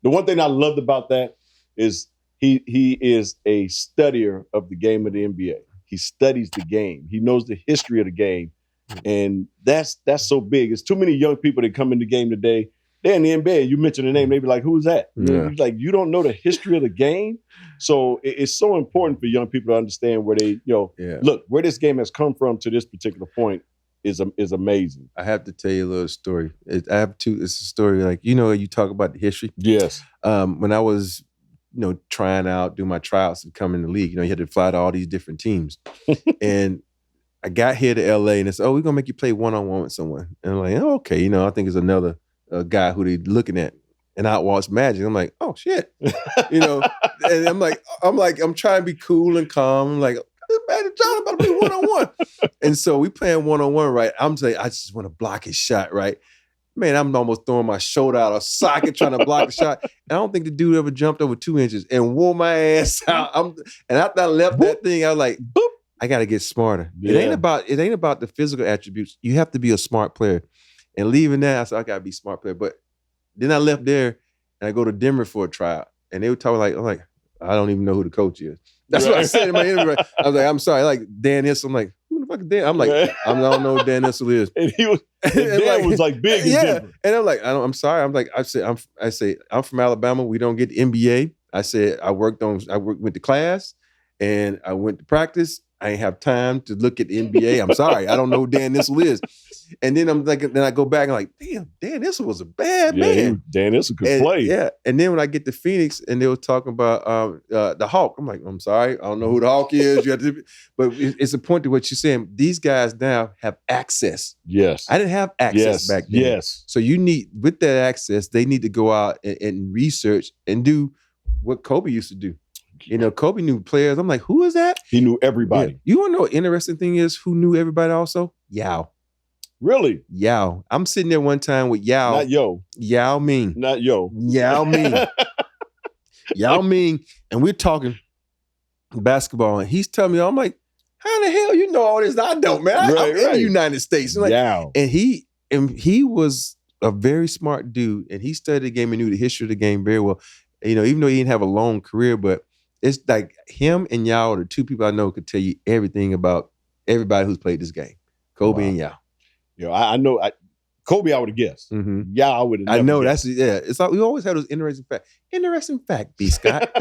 The one thing I loved about that is he is a studier of the game of the NBA. He studies the game. He knows the history of the game. And that's so big. It's too many young people that come in the game today. They're in the NBA. You mention the name, they be like, "Who's that?" Yeah. You're like, you don't know the history of the game. So it's so important for young people to understand where they, look, where this game has come from to this particular point is amazing. I have to tell you a little story. It's a story like, you talk about the history. Yes. When I was, trying out, doing my tryouts to come in the league, you had to fly to all these different teams. And I got here to LA and they said, "Oh, we're gonna make you play one-on-one with someone." And I'm like, "Oh, okay, I think it's another guy who they looking at." And out walks Magic. I'm like, "Oh shit," And I'm trying to be cool and calm. I'm like, "Man, John about to play one-on-one." And so we playing one-on-one, right? I'm saying, I just want to block his shot, right? Man, I'm almost throwing my shoulder out of socket trying to block the shot. And I don't think the dude ever jumped over 2 inches and wore my ass out. And after I left that thing, I was like, boop. I got to get smarter. Yeah. It ain't about the physical attributes. You have to be a smart player. And leaving that, I said, I got to be a smart player. But then I left there and I go to Denver for a tryout. And they were talking I'm like, I don't even know who the coach is. That's what I said in my interview. I was like, I'm sorry. Like Dan Issel. I'm like, who the fuck is Dan? I'm like, I don't know who Dan Issel is. And Dan was like big in Denver. And I'm like, I'm sorry. I'm like, I say, I'm from Alabama. We don't get the NBA. I said, I went to class and I went to practice. I ain't have time to look at the NBA. I'm sorry. I don't know who Dan Issel is. And then I go back and like, damn, Dan Issel was a bad man. Dan Issel could play. Yeah. And then when I get to Phoenix and they were talking about the Hawk, I'm like, I'm sorry. I don't know who the Hawk is. But it's a point to what you're saying. These guys now have access. Yes. I didn't have access back then. Yes. So with that access, they need to go out and research and do what Kobe used to do. Kobe knew players. I'm like, who is that? He knew everybody. Yeah. You want to know what interesting thing is? Who knew everybody also? Yao. Really? Yao. I'm sitting there one time with Yao. Not Yo. Yao Ming. Not Yo. Yao Ming. Yao Ming. And we're talking basketball. And he's telling me, I'm like, how the hell you know all this? I don't, man. I'm in the United States. Like, Yao. And he was a very smart dude. And he studied the game and knew the history of the game very well. Even though he didn't have a long career, but it's like him and Yao are the two people I know could tell you everything about everybody who's played this game. Kobe and Yao. I know. Kobe, I would have guessed. Mm-hmm. Yao, I would have. I know guessed. It's like we always have those interesting facts. Interesting fact, B. Scott.